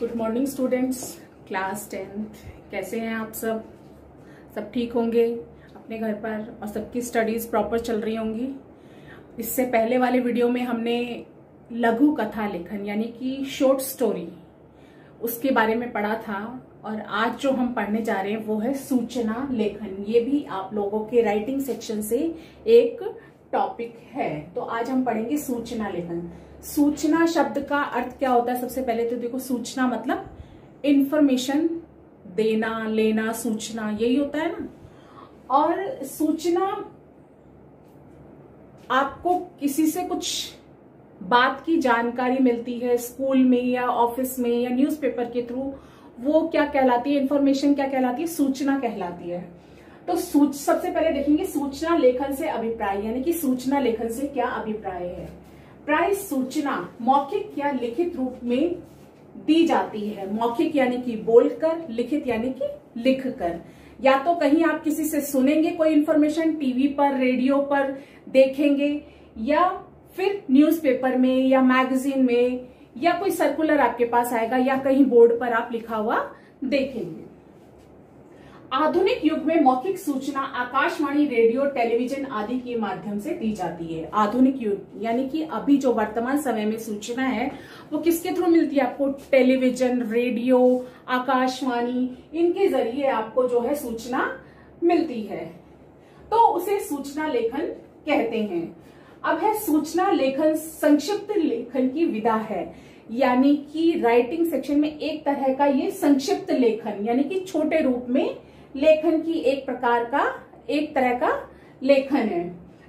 Good morning students, class 10th। कैसे हैं आप सब? सब ठीक होंगे अपने घर पर और सबकी स्टडीज प्रॉपर चल रही होंगी। इससे पहले वाले वीडियो में हमने लघु कथा लेखन यानी कि शॉर्ट स्टोरी उसके बारे में पढ़ा था और आज जो हम पढ़ने जा रहे हैं वो है सूचना लेखन। ये भी आप लोगों के राइटिंग सेक्शन से एक टॉपिक है। तो आज हम पढ़ेंगे सूचना लेखन। सूचना शब्द का अर्थ क्या होता है? सबसे पहले तो देखो, सूचना मतलब इंफॉर्मेशन देना, लेना, सूचना, यही होता है ना। और सूचना आपको किसी से कुछ बात की जानकारी मिलती है स्कूल में या ऑफिस में या न्यूज़पेपर के थ्रू, वो क्या कहलाती है? इंफॉर्मेशन क्या कहलाती है? सूचना कहलाती है। तो सबसे पहले देखेंगे सूचना लेखन से अभिप्राय, यानी कि सूचना लेखन से क्या अभिप्राय है। प्राय सूचना मौखिक या लिखित रूप में दी जाती है। मौखिक यानी कि बोलकर, लिखित यानी कि लिखकर। या तो कहीं आप किसी से सुनेंगे कोई इंफॉर्मेशन, टीवी पर, रेडियो पर देखेंगे, या फिर न्यूज़पेपर में या मैगजीन में, या कोई सर्कुलर आपके पास आएगा, या कहीं बोर्ड पर आप लिखा हुआ देखेंगे। आधुनिक युग में मौखिक सूचना आकाशवाणी, रेडियो, टेलीविजन आदि के माध्यम से दी जाती है। आधुनिक युग यानी कि अभी जो वर्तमान समय में सूचना है वो किसके थ्रू मिलती है आपको? टेलीविजन, रेडियो, आकाशवाणी, इनके जरिए आपको जो है सूचना मिलती है। तो उसे सूचना लेखन कहते हैं। अब है सूचना लेखन संक्षिप्त लेखन की विधा है, यानी कि राइटिंग सेक्शन में एक तरह का ये संक्षिप्त लेखन यानी कि छोटे रूप में लेखन की एक तरह का लेखन है,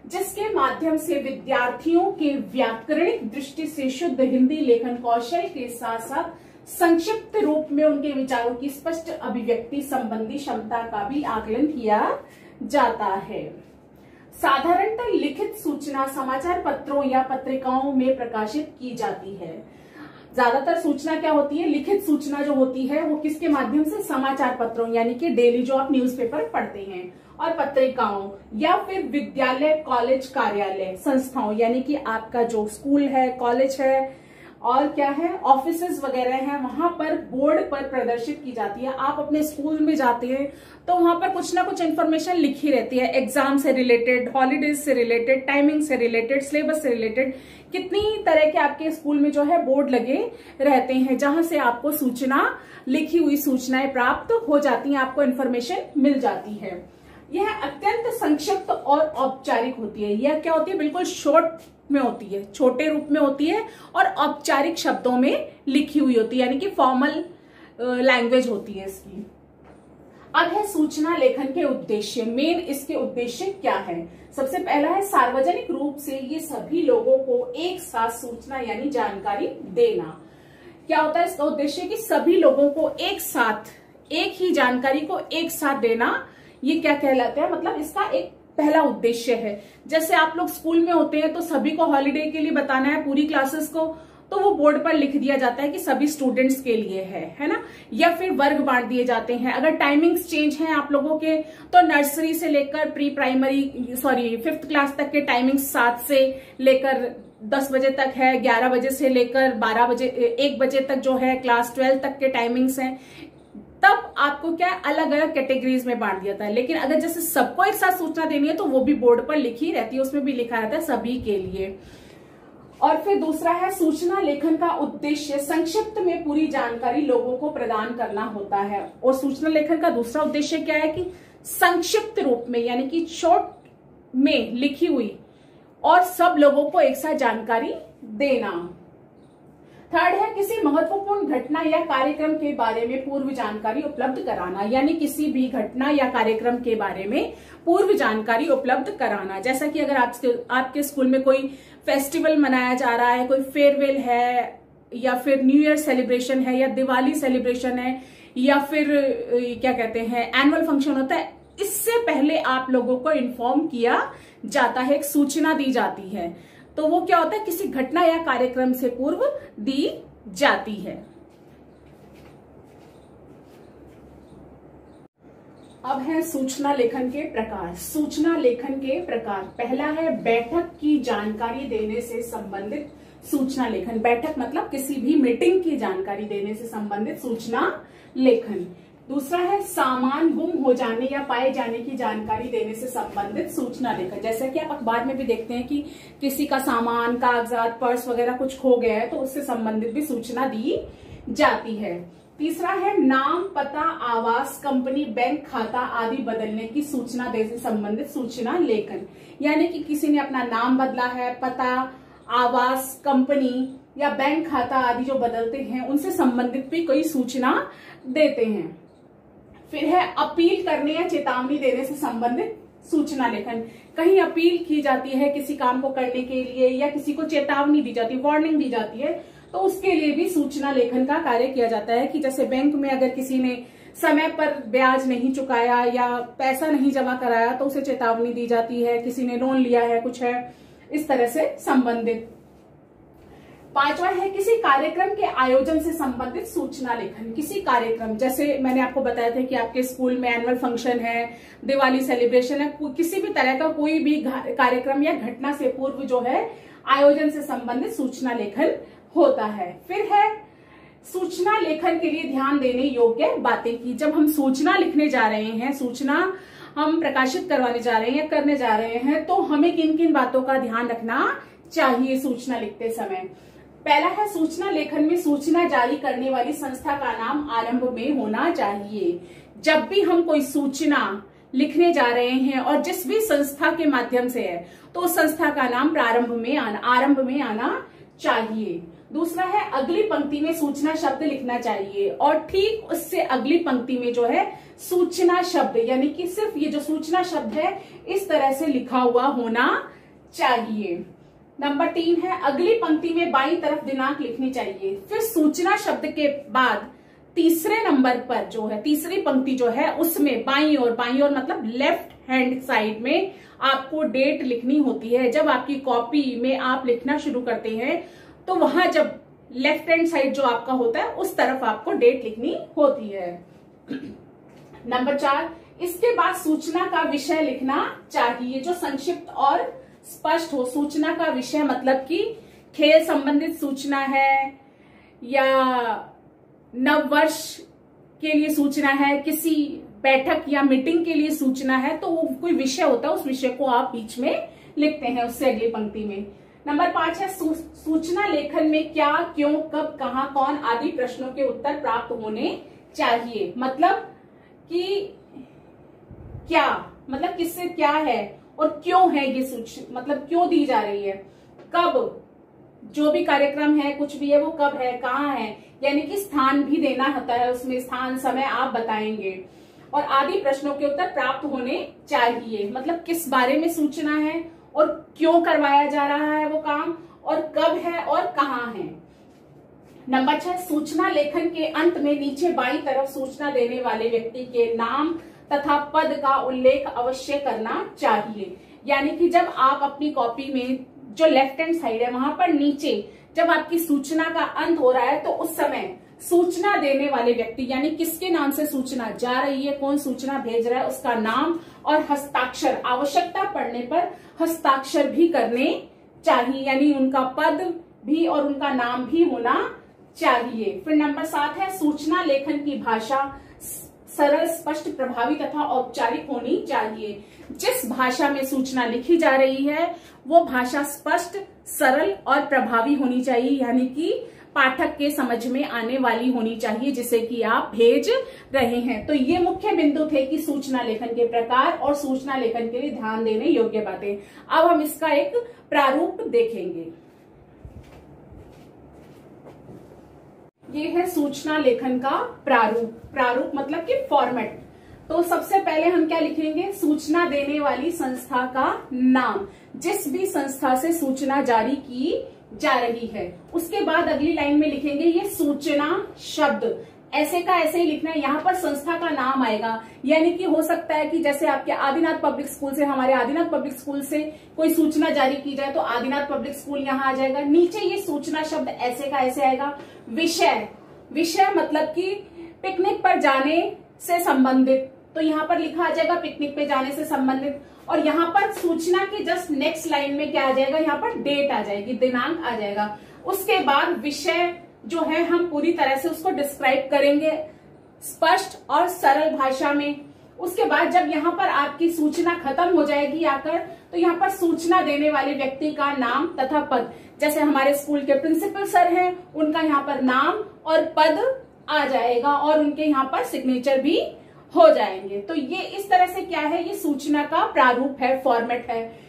जिसके माध्यम से विद्यार्थियों के व्याकरणिक दृष्टि से शुद्ध हिंदी लेखन कौशल के साथ साथ संक्षिप्त रूप में उनके विचारों की स्पष्ट अभिव्यक्ति संबंधी क्षमता का भी आकलन किया जाता है। साधारणतः लिखित सूचना समाचार पत्रों या पत्रिकाओं में प्रकाशित की जाती है। ज्यादातर सूचना क्या होती है? लिखित सूचना जो होती है वो किसके माध्यम से? समाचार पत्रों यानी कि डेली जो आप न्यूज़पेपर पढ़ते हैं, और पत्रिकाओं, या फिर विद्यालय, कॉलेज, कार्यालय, संस्थाओं यानी कि आपका जो स्कूल है, कॉलेज है, और क्या है, ऑफिसेज वगैरह हैं, वहां पर बोर्ड पर प्रदर्शित की जाती है। आप अपने स्कूल में जाते हैं तो वहां पर कुछ ना कुछ इन्फॉर्मेशन लिखी रहती है, एग्जाम से रिलेटेड, हॉलीडेज से रिलेटेड, टाइमिंग से रिलेटेड, सिलेबस से रिलेटेड। कितनी तरह के आपके स्कूल में जो है बोर्ड लगे रहते हैं जहां से आपको सूचना, लिखी हुई सूचनाएं प्राप्त हो जाती हैं, आपको इन्फॉर्मेशन मिल जाती है। यह अत्यंत संक्षिप्त और औपचारिक होती है। यह क्या होती है? बिल्कुल शॉर्ट में होती है, छोटे रूप में होती है और औपचारिक शब्दों में लिखी हुई होती है, यानी कि फॉर्मल लैंग्वेज होती है इसकी। अब है सूचना लेखन के उद्देश्य। मेन इसके उद्देश्य क्या है? सबसे पहला है सार्वजनिक रूप से ये सभी लोगों को एक साथ सूचना यानी जानकारी देना। क्या होता है इसका उद्देश्य? कि सभी लोगों को एक साथ, एक ही जानकारी को एक साथ देना, ये क्या कहलाता है? मतलब इसका एक पहला उद्देश्य है। जैसे आप लोग स्कूल में होते हैं तो सभी को हॉलीडे के लिए बताना है पूरी क्लासेस को, तो वो बोर्ड पर लिख दिया जाता है कि सभी स्टूडेंट्स के लिए है ना। या फिर वर्ग बांट दिए जाते हैं। अगर टाइमिंग्स चेंज हैं आप लोगों के, तो नर्सरी से लेकर फिफ्थ क्लास तक के टाइमिंग्स 7 से लेकर 10 बजे तक है, 11 बजे से लेकर 1 बजे तक जो है क्लास 12 तक के टाइमिंग्स हैं। तब आपको क्या अलग अलग कैटेगरीज में बांट दिया था। लेकिन अगर जैसे सबको एक साथ सूचना देनी है तो वो भी बोर्ड पर लिखी रहती है, उसमें भी लिखा रहता है सभी के लिए। और फिर दूसरा है सूचना लेखन का उद्देश्य संक्षिप्त में पूरी जानकारी लोगों को प्रदान करना होता है। और सूचना लेखन का दूसरा उद्देश्य क्या है? कि संक्षिप्त रूप में यानी कि शॉर्ट में लिखी हुई और सब लोगों को एक साथ जानकारी देना। थर्ड है किसी महत्वपूर्ण घटना या कार्यक्रम के बारे में पूर्व जानकारी उपलब्ध कराना, यानी किसी भी घटना या कार्यक्रम के बारे में पूर्व जानकारी उपलब्ध कराना। जैसा कि अगर आपके स्कूल में कोई फेस्टिवल मनाया जा रहा है, कोई फेयरवेल है, या फिर न्यू ईयर सेलिब्रेशन है, या दिवाली सेलिब्रेशन है, या फिर क्या कहते हैं एनुअल फंक्शन होता है, इससे पहले आप लोगों को इन्फॉर्म किया जाता है, एक सूचना दी जाती है। तो वो क्या होता है? किसी घटना या कार्यक्रम से पूर्व दी जाती है। अब है सूचना लेखन के प्रकार। सूचना लेखन के प्रकार, पहला है बैठक की जानकारी देने से संबंधित सूचना लेखन। बैठक मतलब किसी भी मीटिंग की जानकारी देने से संबंधित सूचना लेखन। दूसरा है सामान गुम हो जाने या पाए जाने की जानकारी देने से संबंधित सूचना लेखन। जैसे कि आप अखबार में भी देखते हैं कि किसी का सामान, कागजात, पर्स वगैरह कुछ खो गया है तो उससे संबंधित भी सूचना दी जाती है। तीसरा है नाम, पता, आवास, कंपनी, बैंक खाता आदि बदलने की सूचना देने से संबंधित सूचना लेखन। यानी कि किसी ने अपना नाम बदला है, पता, आवास, कंपनी या बैंक खाता आदि जो बदलते हैं उनसे संबंधित भी कोई सूचना देते हैं। फिर है अपील करने या चेतावनी देने से संबंधित सूचना लेखन। कहीं अपील की जाती है किसी काम को करने के लिए या किसी को चेतावनी दी जाती है, वार्निंग दी जाती है, तो उसके लिए भी सूचना लेखन का कार्य किया जाता है। कि जैसे बैंक में अगर किसी ने समय पर ब्याज नहीं चुकाया या पैसा नहीं जमा कराया तो उसे चेतावनी दी जाती है। किसी ने लोन लिया है, कुछ है, इस तरह से संबंधित। पांचवा है किसी कार्यक्रम के आयोजन से संबंधित सूचना लेखन। किसी कार्यक्रम, जैसे मैंने आपको बताया था कि आपके स्कूल में एनुअल फंक्शन है, दिवाली सेलिब्रेशन है, किसी भी तरह का कोई भी कार्यक्रम या घटना से पूर्व जो है आयोजन से संबंधित सूचना लेखन होता है। फिर है सूचना लेखन के लिए ध्यान देने योग्य बातें की। जब हम सूचना लिखने जा रहे हैं, सूचना हम प्रकाशित करवाने जा रहे हैं या करने जा रहे हैं, तो हमें किन किन बातों का ध्यान रखना चाहिए सूचना लिखते समय। पहला है सूचना लेखन में सूचना जारी करने वाली संस्था का नाम आरंभ में होना चाहिए। जब भी हम कोई सूचना लिखने जा रहे हैं और जिस भी संस्था के माध्यम से है तो उस संस्था का नाम आरंभ में आना चाहिए। दूसरा है अगली पंक्ति में सूचना शब्द लिखना चाहिए और ठीक उससे अगली पंक्ति में जो है सूचना शब्द, यानी कि सिर्फ ये जो सूचना शब्द है इस तरह से लिखा हुआ होना चाहिए। नंबर 3 है अगली पंक्ति में बाईं तरफ दिनांक लिखनी चाहिए। फिर सूचना शब्द के बाद तीसरे नंबर पर जो है तीसरी पंक्ति जो है उसमें बाईं ओर मतलब लेफ्ट हैंड साइड में आपको डेट लिखनी होती है। जब आपकी कॉपी में आप लिखना शुरू करते हैं तो वहां जब लेफ्ट हैंड साइड जो आपका होता है उस तरफ आपको डेट लिखनी होती है। नंबर 4, इसके बाद सूचना का विषय लिखना चाहिए जो संक्षिप्त और स्पष्ट हो। सूचना का विषय मतलब कि खेल संबंधित सूचना है या नव वर्ष के लिए सूचना है, किसी बैठक या मीटिंग के लिए सूचना है, तो वो कोई विषय होता है, उस विषय को आप बीच में लिखते हैं उससे अगली पंक्ति में। नंबर 5 है सूचना लेखन में क्या, क्यों, कब, कहां, कौन आदि प्रश्नों के उत्तर प्राप्त होने चाहिए। मतलब कि क्या मतलब किससे क्या है और क्यों है ये सूचना, मतलब क्यों दी जा रही है, कब जो भी कार्यक्रम है कुछ भी है वो कब है, कहाँ है, यानी कि स्थान भी देना होता है, उसमें स्थान समय आप बताएंगे। और आदि प्रश्नों के उत्तर प्राप्त होने चाहिए, मतलब किस बारे में सूचना है और क्यों करवाया जा रहा है वो काम, और कब है और कहाँ है। नंबर 6 सूचना लेखन के अंत में नीचे बाईं तरफ सूचना देने वाले व्यक्ति के नाम तथा पद का उल्लेख अवश्य करना चाहिए। यानी कि जब आप अपनी कॉपी में जो लेफ्ट हैंड साइड है वहां पर नीचे जब आपकी सूचना का अंत हो रहा है तो उस समय सूचना देने वाले व्यक्ति यानी किसके नाम से सूचना जा रही है, कौन सूचना भेज रहा है, उसका नाम और हस्ताक्षर, आवश्यकता पड़ने पर हस्ताक्षर भी करने चाहिए, यानी उनका पद भी और उनका नाम भी होना चाहिए। फिर नंबर 7 है सूचना लेखन की भाषा सरल, स्पष्ट, प्रभावी तथा औपचारिक होनी चाहिए। जिस भाषा में सूचना लिखी जा रही है वो भाषा स्पष्ट, सरल और प्रभावी होनी चाहिए, यानी कि पाठक के समझ में आने वाली होनी चाहिए जिसे कि आप भेज रहे हैं। तो ये मुख्य बिंदु थे कि सूचना लेखन के प्रकार और सूचना लेखन के लिए ध्यान देने योग्य बातें। अब हम इसका एक प्रारूप देखेंगे। ये है सूचना लेखन का प्रारूप। प्रारूप मतलब कि फॉर्मेट। तो सबसे पहले हम क्या लिखेंगे, सूचना देने वाली संस्था का नाम, जिस भी संस्था से सूचना जारी की जा रही है। उसके बाद अगली लाइन में लिखेंगे ये सूचना शब्द, ऐसे का ऐसे ही लिखना है, यहाँ पर संस्था का नाम आएगा। यानी कि हो सकता है कि जैसे आपके आदिनाथ पब्लिक स्कूल से, हमारे आदिनाथ पब्लिक स्कूल से कोई सूचना जारी की जाए तो आदिनाथ पब्लिक स्कूल यहाँ आ जाएगा। नीचे ये सूचना शब्द ऐसे का ऐसे आएगा। विषय, विषय मतलब कि पिकनिक पर जाने से संबंधित, तो यहाँ पर लिखा आ जाएगा पिकनिक पे जाने से संबंधित। और यहाँ पर सूचना के जस्ट नेक्स्ट लाइन में क्या आ जाएगा, यहाँ पर डेट आ जाएगी, दिनांक आ जाएगा। उसके बाद विषय जो है हम पूरी तरह से उसको डिस्क्राइब करेंगे स्पष्ट और सरल भाषा में। उसके बाद जब यहाँ पर आपकी सूचना खत्म हो जाएगी आकर, तो यहाँ पर सूचना देने वाले व्यक्ति का नाम तथा पद, जैसे हमारे स्कूल के प्रिंसिपल सर हैं, उनका यहाँ पर नाम और पद आ जाएगा और उनके यहाँ पर सिग्नेचर भी हो जाएंगे। तो ये इस तरह से क्या है, ये सूचना का प्रारूप है, फॉर्मेट है,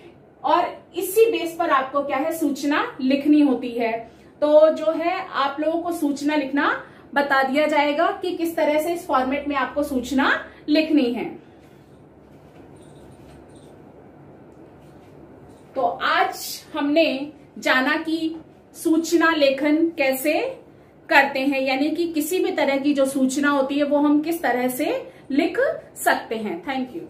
और इसी बेस पर आपको क्या है, सूचना लिखनी होती है। तो जो है आप लोगों को सूचना लिखना बता दिया जाएगा कि किस तरह से इस फॉर्मेट में आपको सूचना लिखनी है। तो आज हमने जाना कि सूचना लेखन कैसे करते हैं, यानी कि किसी भी तरह की जो सूचना होती है वो हम किस तरह से लिख सकते हैं। Thank you.